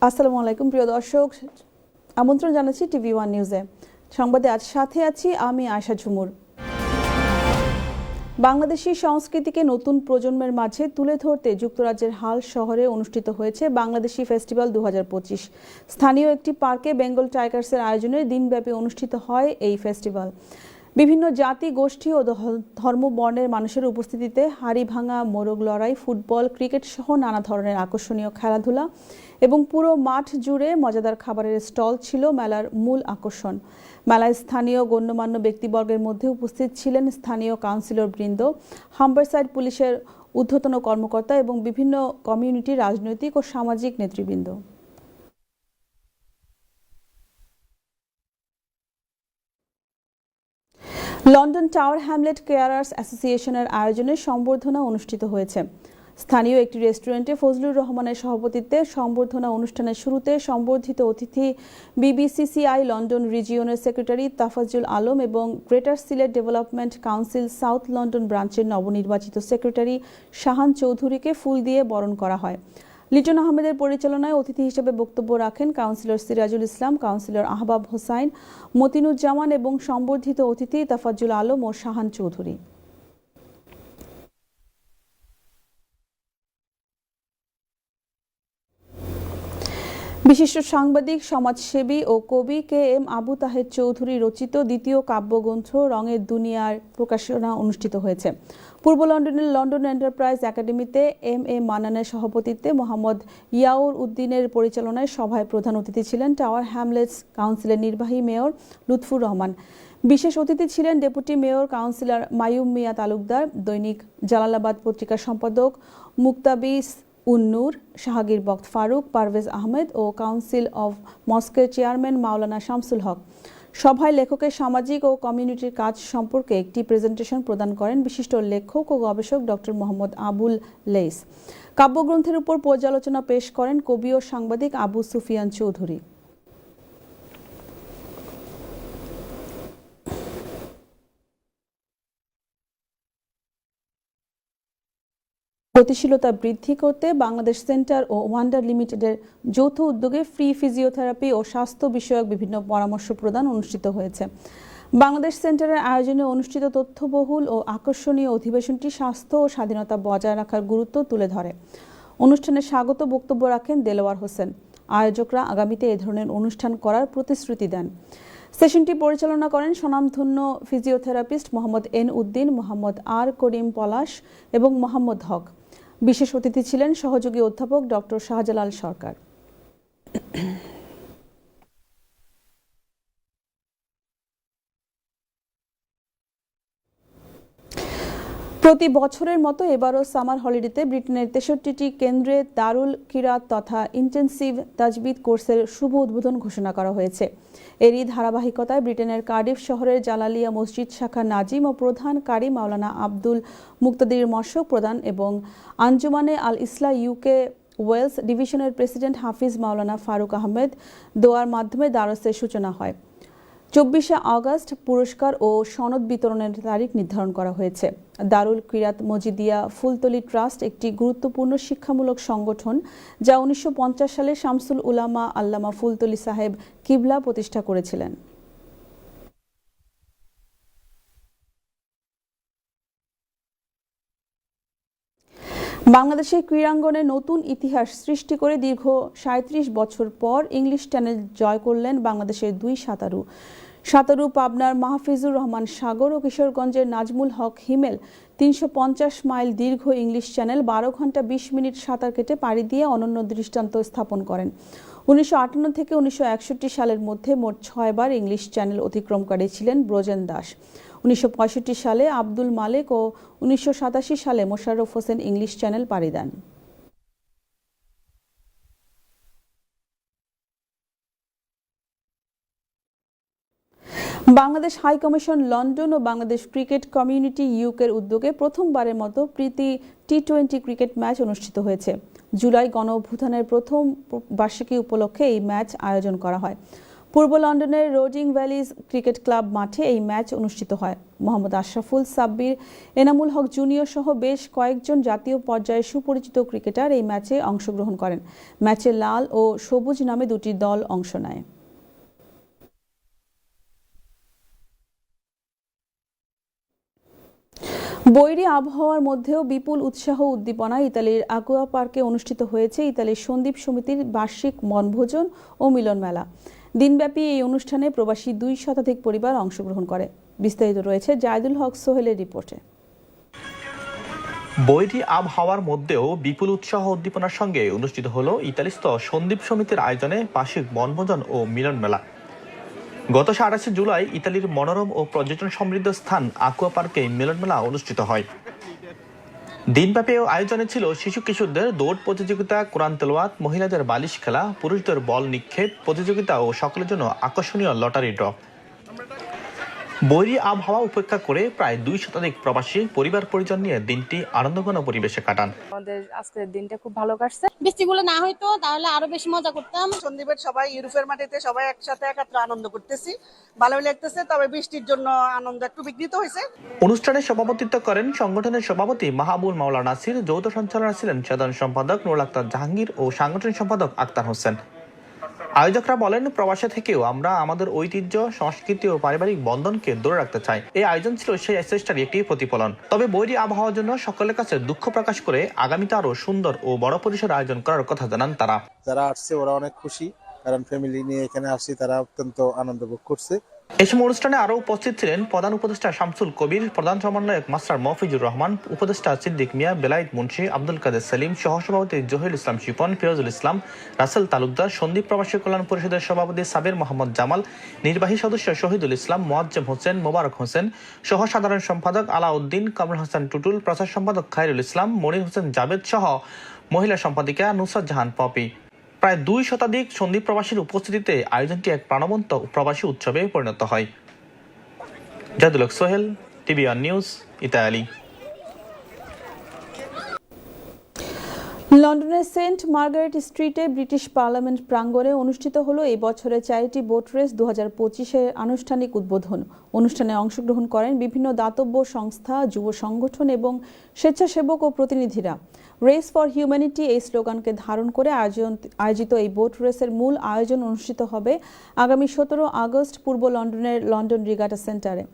আসসালামু আলাইকুম প্রিয় দর্শক, আমন্ত্রণ জানাচ্ছি টিভি ওয়ান নিউজে। সংবাদে আজ সাথে আছি আমি আয়শা ঝুমুর। বাংলাদেশি সংস্কৃতিকে নতুন প্রজন্মের মাঝে তুলে ধরতে যুক্তরাজ্যের হাল শহরে অনুষ্ঠিত হয়েছে বাংলাদেশি ফেস্টিভ্যাল 2025। স্থানীয় একটি পার্কে বেঙ্গল টাইগার্সের আয়োজনে দিনব্যাপী অনুষ্ঠিত হয় এই ফেস্টিভ্যাল। বিভিন্ন জাতি, গোষ্ঠী ও ধর্ম বর্ণের মানুষের উপস্থিতিতে হাড়ি ভাঙা, মোরগ লড়াই, ফুটবল, ক্রিকেট সহ নানা ধরনের আকর্ষণীয় খেলাধুলা এবং পুরো মাঠ জুড়ে মজাদার খাবারের স্টল ছিল মেলার মূল আকর্ষণ। মেলায় স্থানীয় গণ্যমান্য ব্যক্তিবর্গের মধ্যে উপস্থিত ছিলেন স্থানীয় কাউন্সিলর বৃন্দ, হাম্বারসাইড পুলিশের ঊর্ধ্বতন কর্মকর্তা এবং বিভিন্ন কমিউনিটির রাজনৈতিক ও সামাজিক নেতৃবৃন্দ। লন্ডন টাওয়ার হ্যামলেট কেয়ারার্স অ্যাসোসিয়েশনের আয়োজনে সংবর্ধনা অনুষ্ঠিত হয়েছে। স্থানীয় একটি রেস্টুরেন্টে ফজলুর রহমানের সভাপতিত্বে সংবর্ধনা অনুষ্ঠানের শুরুতে সম্বর্ধিত অতিথি বিবিসিসিআই লন্ডন রিজিয়নের সেক্রেটারি তাফাজ্জুল আলম এবং greater Sylhet development council south London ব্রাঞ্চের নবনির্বাচিত সেক্রেটারি শাহান চৌধুরীকে ফুল দিয়ে বরণ করা হয়। লিটন আহমেদের পরিচালনায় অতিথি হিসেবে বক্তব্য রাখেন কাউন্সিলর সিরাজুল ইসলাম, কাউন্সিলর আহবাব হোসাইন, মতিনুজ্জামান এবং সম্বর্ধিত অতিথি তাফাজ্জুল আলম ও শাহান চৌধুরী। বিশিষ্ট সাংবাদিক, সমাজসেবী ও কবি কে এম আবু তাহের চৌধুরী রচিত দ্বিতীয় কাব্যগ্রন্থ রঙের দুনিয়ার প্রকাশনা অনুষ্ঠিত হয়েছে। পূর্ব লন্ডনের লন্ডন এন্টারপ্রাইজ একাডেমিতে এম এ মান্নানের সভাপতিত্বে মোহাম্মদ ইয়াউর উদ্দিনের পরিচালনায় সভায় প্রধান অতিথি ছিলেন টাওয়ার হ্যামলেটস কাউন্সিলের নির্বাহী মেয়র লুৎফুর রহমান। বিশেষ অতিথি ছিলেন ডেপুটি মেয়র কাউন্সিলর মায়ুম মিয়া তালুকদার, দৈনিক জালালাবাদ পত্রিকার সম্পাদক মুক্তাবিস উন্নুর, শাহগীর বক্ত ফারুক, পারভেজ আহমেদ ও কাউন্সিল অব মস্কের চেয়ারম্যান মাওলানা শামসুল হক। সভায় লেখকের সামাজিক ও কমিউনিটির কাজ সম্পর্কে একটি প্রেজেন্টেশন প্রদান করেন বিশিষ্ট লেখক ও গবেষক ডক্টর মোহাম্মদ আবুল লেইস। কাব্যগ্রন্থের উপর পর্যালোচনা পেশ করেন কবি ও সাংবাদিক আবু সুফিয়ান চৌধুরী। গতিশীলতা বৃদ্ধি করতে বাংলাদেশ সেন্টার ও ওয়ান্ডার লিমিটেডের যৌথ উদ্যোগে ফ্রি ফিজিওথেরাপি ও স্বাস্থ্য বিষয়ক বিভিন্ন পরামর্শ প্রদান অনুষ্ঠিত হয়েছে। বাংলাদেশ সেন্টারের আয়োজনে অনুষ্ঠিত তথ্যবহুল ও আকর্ষণীয় অধিবেশনটি স্বাস্থ্য ও স্বাধীনতা বজায় রাখার গুরুত্ব তুলে ধরে। অনুষ্ঠানে স্বাগত বক্তব্য রাখেন দেলোয়ার হোসেন। আয়োজকরা আগামীতে এ ধরনের অনুষ্ঠান করার প্রতিশ্রুতি দেন। সেশনটি পরিচালনা করেন স্বনামধন্য ফিজিওথেরাপিস্ট মোহাম্মদ এন উদ্দিন, মোহাম্মদ আর করিম পলাশ এবং মোহাম্মদ হক। বিশেষ অতিথি ছিলেন সহযোগী অধ্যাপক ডক্টর শাহজালাল সরকার। প্রতি বছরের মতো এবারও সামার হলিডেতে ব্রিটেনের 63টি কেন্দ্রে দারুল কিরাত তথা ইন্টেন্সিভ তাজবিদ কোর্সের শুভ উদ্বোধন ঘোষণা করা হয়েছে। এরই ধারাবাহিকতায় ব্রিটেনের কার্ডিফ শহরের জালালিয়া মসজিদ শাখা নাজিম ও প্রধান কারি মাওলানা আব্দুল মুক্তাদির মশক প্রদান এবং আঞ্জুমানে আল ইসলাহ ইউকে ওয়েলস ডিভিশনের প্রেসিডেন্ট হাফিজ মাওলানা ফারুক আহমেদ দোয়ার মাধ্যমে দারসের সূচনা হয়। 24শে আগস্ট পুরস্কার ও সনদ বিতরণের তারিখ নির্ধারণ করা হয়েছে। দারুল কিরাত মজিদিয়া ফুলতলি ট্রাস্ট একটি গুরুত্বপূর্ণ শিক্ষামূলক সংগঠন যা 1950 সালে শামসুল উলামা আল্লামা ফুলতলি সাহেব কিবলা প্রতিষ্ঠা করেছিলেন। বাংলাদেশের ক্রীড়াঙ্গনে নতুন ইতিহাস সৃষ্টি করে দীর্ঘ 37 বছর পর ইংলিশ চ্যানেল জয় করলেন বাংলাদেশের দুই সাঁতারু পাবনার মাহফিজুর রহমান সাগর ও কিশোরগঞ্জের নাজমুল হক হিমেল 350 মাইল দীর্ঘ ইংলিশ চ্যানেল 12 ঘন্টা 20 মিনিট সাঁতার কেটে পাড়ি দিয়ে অনন্য দৃষ্টান্ত স্থাপন করেন। 1958 থেকে 1961 সালের মধ্যে মোট 6 বার ইংলিশ চ্যানেল অতিক্রমকারী ছিলেন ব্রজেন দাস। 1965 সালে আব্দুল মালেক ও 1987 সালে মোশাররফ হোসেন ইংলিশ চ্যানেল পাড়ি দেন। বাংলাদেশ হাই কমিশন লন্ডন ও বাংলাদেশ ক্রিকেট কমিউনিটি ইউকের উদ্যোগে প্রথমবারের মতো প্রীতি টি-20 ক্রিকেট ম্যাচ অনুষ্ঠিত হয়েছে। জুলাই গণ অভ্যুত্থানের প্রথম বার্ষিকী উপলক্ষে এই ম্যাচ আয়োজন করা হয়। পূর্ব লন্ডনের রোডিং ভ্যালিজ ক্রিকেট ক্লাব মাঠে এই ম্যাচ অনুষ্ঠিত হয়। মোহাম্মদ আশরাফুল, সাব্বির, এনামুল হক জুনিয়র সহ বেশ কয়েকজন জাতীয় পর্যায়ে সুপরিচিত ক্রিকেটার এই ম্যাচে অংশগ্রহণ করেন। ম্যাচে লাল ও সবুজ নামে দুটি দল অংশ নেয়। বৈরী আবহাওয়ার মধ্যেও বিপুল উৎসাহ উদ্দীপনা ইতালির আগুয়া পার্কে অনুষ্ঠিত হয়েছে ইতালির সন্দ্বীপ সমিতির বার্ষিক বনভোজন ও মিলন মেলা। দিনব্যাপী এই অনুষ্ঠানে প্রবাসী 2 শতাধিক পরিবার অংশগ্রহণ করে। বিস্তারিত রয়েছে জায়দুল হক সোহেলের রিপোর্টে। বৈরী আবহাওয়ার মধ্যেও বিপুল উৎসাহ উদ্দীপনার সঙ্গে অনুষ্ঠিত হলো ইতালিস্থ সন্দ্বীপ সমিতির আয়োজনে বার্ষিক বনভোজন ও মিলন মেলা। গত 28 জুলাই ইতালির মনোরম ও পর্যটন সমৃদ্ধ স্থান আকুয়া পার্কে মিলন মেলা অনুষ্ঠিত হয়। দিনব্যাপী আয়োজনে ছিল শিশু কিশোরদের দৌড় প্রতিযোগিতা, কোরআন তেলাওয়াত, মহিলাদের বালিশ খেলা, পুরুষদের বল নিক্ষেপ প্রতিযোগিতা ও সকলের জন্য আকর্ষণীয় লটারি ড্র। বৈরী আবহাওয়া উপেক্ষা করে প্রায় 2 শতাধিক প্রবাসী পরিবার পরিজন নিয়ে দিনটি আনন্দঘন পরিবেশে কাটান। আমাদের আজকের দিনটা খুব ভালো কাটছে। বৃষ্টিগুলো না হইতো তাহলে আরো বেশি মজা করতাম। সন্দ্বীপের সবাই ইউরোপের মাটিতে সবাই একসাথে একত্রে আনন্দ করতেছি, ভালোই লাগতেছে। তবে বৃষ্টির জন্য আনন্দ একটু বিঘ্নিত হয়েছে। অনুষ্ঠানে সভাপতিত্ব করেন সংগঠনের সভাপতি মাহবুব মাওলা নাসির, যৌথ সঞ্চালনা ছিলেন সাধারণ সম্পাদক নুরুল আক্তার জাহাঙ্গীর ও সাংগঠনিক সম্পাদক আক্তার হোসেন। আয়োজকরা বলেন, প্রবাসে থেকেও আমরা আমাদের ঐতিহ্য, সংস্কৃতি ও পারিবারিক বন্ধনকে ধরে রাখতে চাই। এই আয়োজন ছিল সেই চেষ্টার একটি প্রতিফলন। তবে বৈরী আবহাওয়ার জন্য সকলের কাছে দুঃখ প্রকাশ করে আগামীতে আরো সুন্দর ও বড় পরিসরে আয়োজন করার কথা জানান তারা। যারা আসছে ওরা অনেক খুশি, কারণ ফ্যামিলি নিয়ে এখানে আসছে, তারা অত্যন্ত আনন্দ ভোগ করছে। এই সময় অনুষ্ঠানে আরো উপস্থিত ছিলেন প্রধান উপদেষ্টা শামসুল কবির, প্রধান সমন্বয়ক মাস্টার মফিজুর রহমান, উপদেষ্টা সিদ্দিক মিয়া, বেলায়েত মুন্সি, আব্দুল কাদের সেলিম, সহসভাপতি জহিরুল ইসলাম শিপন, ফিরোজুল ইসলাম, রাসেল তালুকদার, সন্দ্বীপ প্রবাসী কল্যাণ পরিষদের সভাপতি সাবির মোহাম্মদ জামাল, নির্বাহী সদস্য শহীদুল ইসলাম, মোয়াজ্জেম হোসেন, মোবারক হোসেন, সহ সাধারণ সম্পাদক আলাউদ্দিন, কামরুল হাসান টুটুল, প্রচার সম্পাদক খায়রুল ইসলাম, মনির হোসেন জাবেদ সহ মহিলা সম্পাদিকা নুসরাত জাহান পপি। প্রায় 2 শতাধিক সন্দ্বীপ প্রবাসীর উপস্থিতিতে আয়োজনটি এক প্রাণবন্ত প্রবাসী উৎসবে পরিণত হয়। জায়দুল হক সোহেল, টিভিওয়ান নিউজ, ইতালি। লন্ডনের সেন্ট মার্গারেট স্ট্রিটে ব্রিটিশ পার্লামেন্ট প্রাঙ্গণে অনুষ্ঠিত হলো এই বছরের চ্যারিটি বোট রেস 2025-এর আনুষ্ঠানিক উদ্বোধন। অনুষ্ঠানে অংশগ্রহণ করেন বিভিন্ন দাতব্য সংস্থা, যুব সংগঠন এবং স্বেচ্ছাসেবক ও প্রতিনিধিরা। রেস ফর হিউম্যানিটি এই স্লোগানকে ধারণ করে আয়োজিত এই বোট রেসের মূল আয়োজন অনুষ্ঠিত হবে আগামী 17 আগস্ট পূর্ব লন্ডনের লন্ডন রিগাটা সেন্টারে।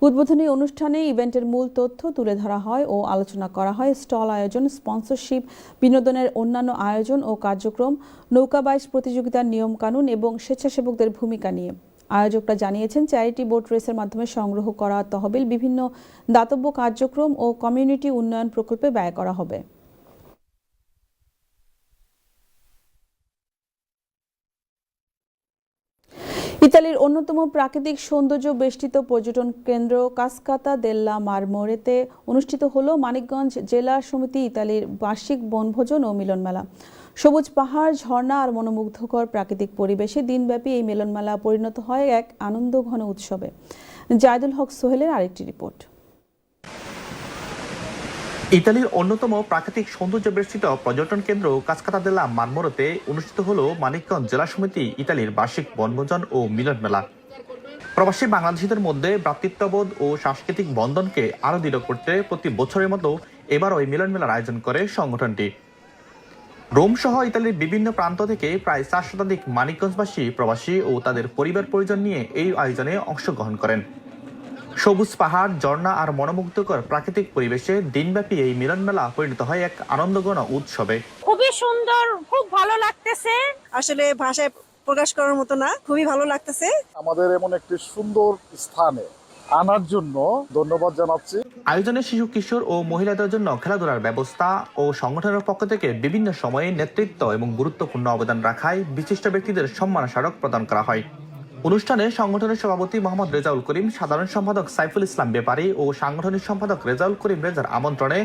উদ্বোধনী অনুষ্ঠানে ইভেন্টের মূল তথ্য তুলে ধরা হয় ও আলোচনা করা হয় স্টল আয়োজন, স্পন্সরশিপ, বিনোদনের অন্যান্য আয়োজন ও কার্যক্রম, নৌকাবাইজ প্রতিযোগিতার নিয়মকানুন এবং স্বেচ্ছাসেবকদের ভূমিকা নিয়ে। আয়োজকরা জানিয়েছেন, চ্যারিটি বোট রেসের মাধ্যমে সংগ্রহ করা তহবিল বিভিন্ন দাতব্য কার্যক্রম ও কমিউনিটি উন্নয়ন প্রকল্পে ব্যয় করা হবে। ইতালির অন্যতম প্রাকৃতিক সৌন্দর্য বেষ্টিত পর্যটন কেন্দ্র কাসকাতা দেল্লা মারমোরেতে অনুষ্ঠিত হলো মানিকগঞ্জ জেলা সমিতি ইতালির বার্ষিক বনভোজন ও মিলন মেলা। সবুজ পাহাড়, ঝর্ণা আর মনোমুগ্ধকর প্রাকৃতিক পরিবেশে দিনব্যাপী এই মিলন মেলা পরিণত হয় এক আনন্দঘন উৎসবে। জায়দুল হক সোহেলের আরেকটি রিপোর্ট। ইতালির অন্যতম প্রাকৃতিক সৌন্দর্য বেষ্টিত পর্যটন কেন্দ্র কাসকাতা দেল্লা মারমোরেতে অনুষ্ঠিত হলো মানিকগঞ্জ জেলা সমিতি ইতালির বার্ষিক বনভোজন ও মিলন মেলা। প্রবাসী বাংলাদেশিদের মধ্যে ভ্রাতৃত্ববোধ ও সাংস্কৃতিক বন্ধনকে আরো দৃঢ় করতে প্রতি বছরের মতো এবারও এই মিলন মেলার আয়োজন করে সংগঠনটি। রোম সহ ইতালির বিভিন্ন প্রান্ত থেকে প্রায় 4 শতাধিক মানিকগঞ্জবাসী প্রবাসী ও তাদের পরিবার পরিজন নিয়ে এই আয়োজনে অংশগ্রহণ করেন। সবুজ পাহাড়, ঝর্ণা আর মনোমুগ্ধকর প্রাকৃতিক পরিবেশে দিনব্যাপী এই মিলন মেলা পরিণত হয় এক আনন্দঘন উৎসবে। খুবই সুন্দর, খুব ভালো লাগতেছে। আসলে ভাষায় প্রকাশ করার মতো না, খুবই ভালো লাগতেছে। আমাদের এমন একটি সুন্দর স্থানে আনার জন্য ধন্যবাদ জানাচ্ছি। আয়োজনে শিশু কিশোর ও মহিলাদের জন্য খেলাধুলার ব্যবস্থা ও সংগঠনের পক্ষ থেকে বিভিন্ন সময়ে নেতৃত্ব এবং গুরুত্বপূর্ণ অবদান রাখায় বিশিষ্ট ব্যক্তিদের সম্মান স্মারক প্রদান করা হয়। অনুষ্ঠানে সংগঠনের সভাপতি মোহাম্মদ রেজাউল করিম, সাধারণ সম্পাদক সাইফুল ইসলাম ব্যাপারী ও সাংগঠনিক সম্পাদক রেজাউল করিম রেজার আমন্ত্রণে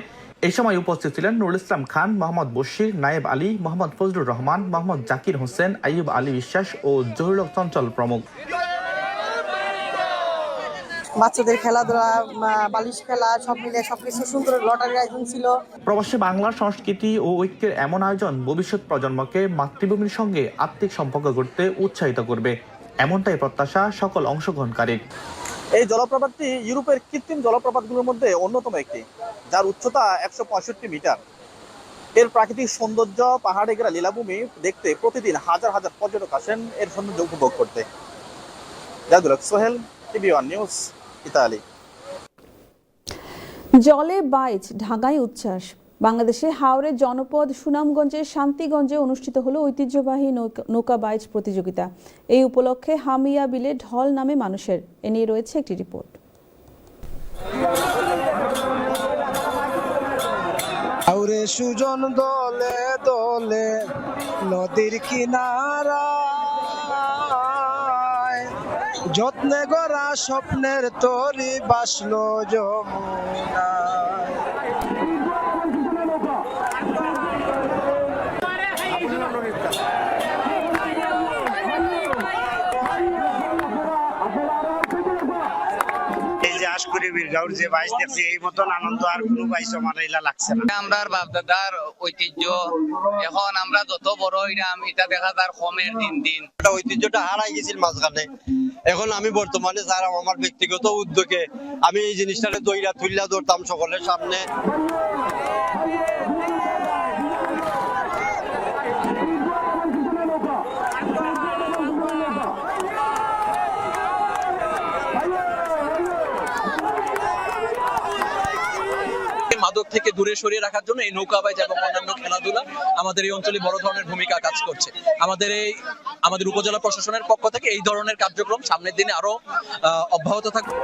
এই সময় উপস্থিত ছিলেন নুরুল ইসলাম খান, মোহাম্মদ বশির, নায়েব আলী, মোহাম্মদ ফজলুর রহমান, মোহাম্মদ জাকির হোসেন, আইয়ুব আলী বিশ্বাস ও জহিরুল হক চঞ্চল প্রমুখ। বাচ্চাদের খেলাধুলা, বালিশ খেলা সব মিলে সবকিছু সুন্দর লটারির আয়োজন ছিল। প্রবাসী বাংলার সংস্কৃতি ও ঐক্যের এমন আয়োজন ভবিষ্যৎ প্রজন্মকে মাতৃভূমির সঙ্গে আত্মিক সম্পর্ক গড়তে উৎসাহিত করবে। এমনটাই প্রত্যাশা সকল অংশগ্রহণকারীর। এই জলপ্রপাতটি ইউরোপের কৃত্রিম জলপ্রপাতগুলোর মধ্যে অন্যতম একটি, যার উচ্চতা 165 মিটার। এর প্রাকৃতিক সৌন্দর্য, পাহাড়ে ঘেরা লীলাভূমি দেখতে প্রতিদিন হাজার হাজার পর্যটক আসেন এর সৌন্দর্য উপভোগ করতে। জাদুল হক সোহেল, টিভি1 নিউজ, ইতালি। জলে বাইচ, ঢাকায় উচ্ছ্বাস। বাংলাদেশে হাওরের জনপদ সুনামগঞ্জের শান্তিগঞ্জে অনুষ্ঠিত হলো ঐতিহ্যবাহী নৌকা বাইচ প্রতিযোগিতা। এই উপলক্ষে হামিয়া বিলে ঢল নামে মানুষের। এ নিয়ে রয়েছে একটি রিপোর্ট। হাওরে সুজন দলে দলে নদীর কিনারায়, যত্নে গড়া স্বপ্নের তরি বাসলো যমুনায়। এই যে আশকুরি বীরগাঁওর যে বাইশ দেখছি, এই মতন আনন্দ আর কোনো বাইশ আমার এলা লাগছে না। আমরা বাপদাদার ঐতিহ্য, এখন আমরা যত বড় হইলাম এটা দেখা যার কমের দিন দিন। ঐতিহ্যটা হারাই গেছিল মাঝখানে। এখন আমি বর্তমানে স্যার আমার ব্যক্তিগত উদ্যোগে আমি এই জিনিসটাকে দইরা তুইলা ধরতাম সকলের সামনে। মাদক থেকে দূরে সরিয়ে রাখার জন্য এই নৌকা বাইচ এবং অন্যান্য খেলাধুলা আমাদের এই অঞ্চলে বড় ধরনের ভূমিকা কাজ করছে। আমাদের উপজেলা প্রশাসনের পক্ষ থেকে এই ধরনের কার্যক্রম সামনের দিনে আরো অব্যাহত থাকবে।